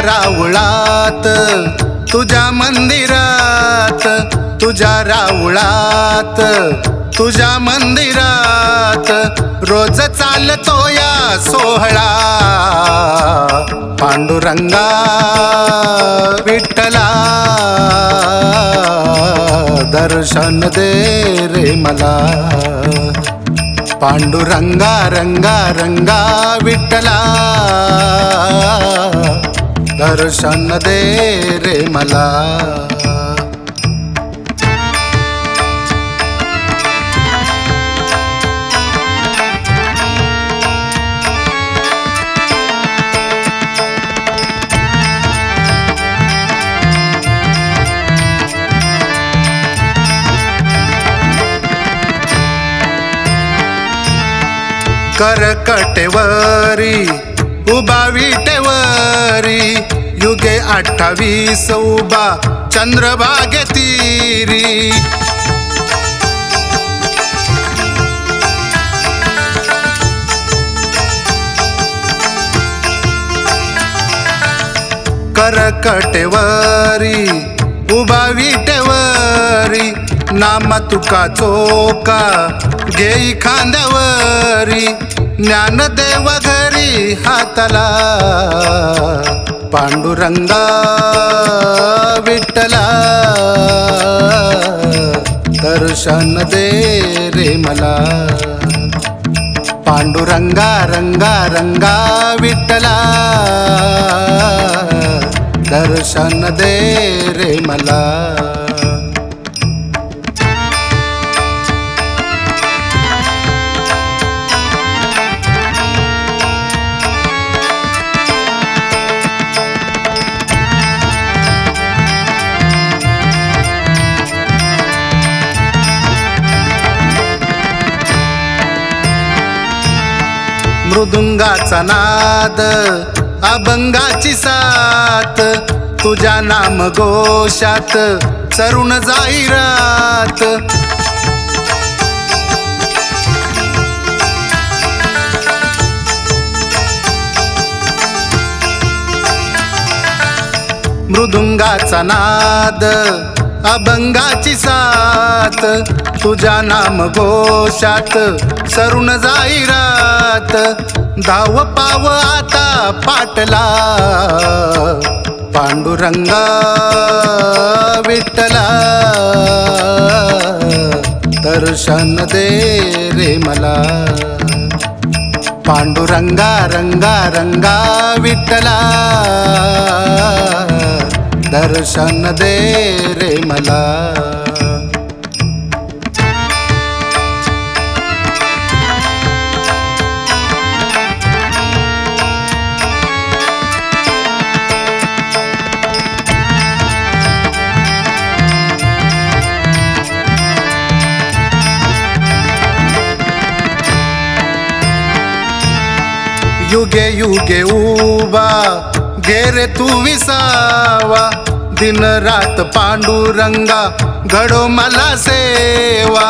राऊळात तुझ्या मंदिरात, तुझ्या राऊळात तुझ्या मंदिरात रोज चालतो या सोहळा। पांडुरंगा विठ्ठला दर्शन दे रे मला। पांडुरंगा रंगा रंगा विठ्ठला दर्शन दे रे मला। करकटेवरी उभा विटेवरी युगे 28 उभा चंद्रभागे तीरी। करकटेवरी उभा विटेवरी नाम तुका चोका घेई खांद्यावरी। ज्ञानदेव घरी हाताला पांडुरंगा विठ्ठला दर्शन दे रे मला। पांडुरंगा रंगा रंगा विठ्ठला दर्शन दे रे मला। मृदुंगाचा नाद अभंगाची साथ तुझ्या नाम घोषात सरून जाई रात। मृदुंगाचा नाद अभंगाची साथ तुझ्या नाम घोषात सरून जाई रात। धाव पाव आता पाटला पांडुरंगा विठ्ठला दर्शन दे रे मला। पांडुरंगा रंगा रंगा विठ्ठला दर्शन दे रे मला। युगे युगे उभा घेरे तू विसावा। दिन रात पांडुरंगा घडो मला सेवा।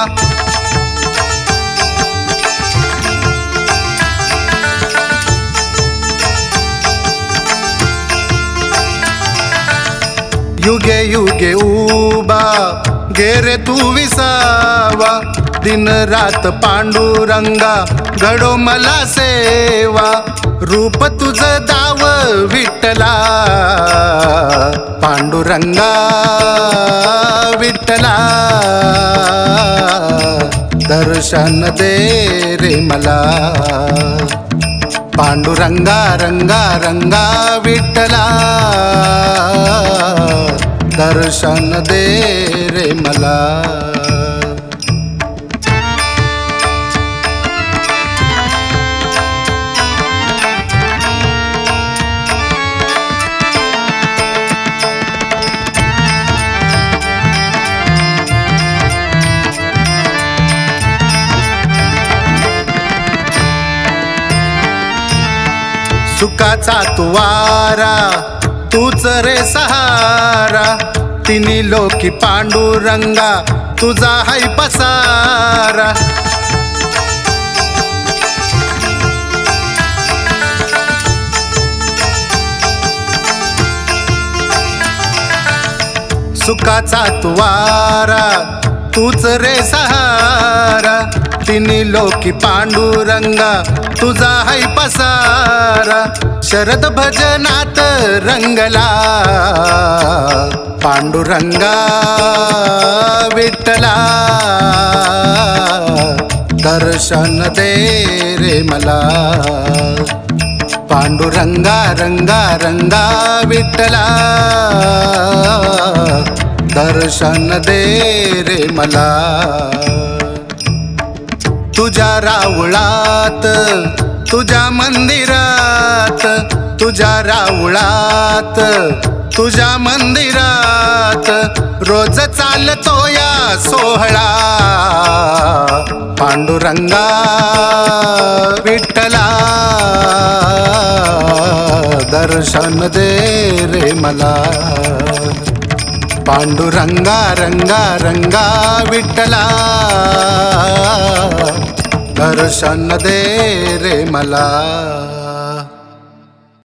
युगे युगे उभा घेरे तू विसावा। दिन रात पांडुरंगा घडो मला सेवा। रूप तुझ दाव विठ्ठला पांडुरंगा विठ्ठला दर्शन दे रे मला। पांडुरंगा रंगा रंगा विठ्ठला दर्शन दे रे मला। सुखाचा तुवारा तूच रे सहारा। तिन्ही लोकी पांडुरंगा तुझा हाय पसारा। सुखाचा तू वारा तूच रे सहारा तिन्ही लोकी पांडुरंगा तुझा है पसारा शरद भजनात रंगला पांडुरंगा विठ्ठला दर्शन दे रे मला पांडुरंगा रंगा रंगा विठ्ठला दर्शन दे रे मला तुझ्या राऊळात तुझ्या मंदिरात तुझ्या राऊळात तुझ्या मंदिरात रोज चालतो या सोहळा पांडुरंगा विठ्ठला दर्शन दे रे मला पांडुरंगा रंगा रंगा विठ्ठला दर्शन दे रे मला।